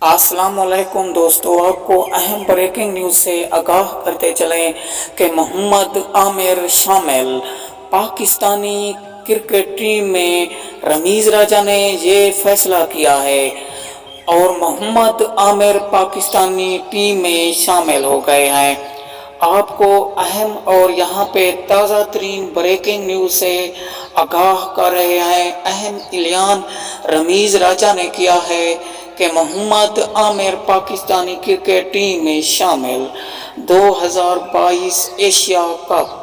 السلام علیکم دوستو، آپ کو اہم بریکنگ نیوز سے آگاہ کرتے چلیں کہ محمد عامر شامل پاکستانی کرکٹ ٹیم میں رمیز راجہ نے یہ فیصلہ کیا ہے اور محمد عامر پاکستانی ٹیم میں شامل ہو گئے ہیں۔ آپ کو اہم اور یہاں پہ تازہ ترین بریکنگ نیوز سے آگاہ کر رہے ہیں۔ اہم اعلان رمیز راجہ نے کیا ہے کہ محمد عامر پاکستانی کرکٹ ٹیم میں شامل۔ 2022 ایشیا کپ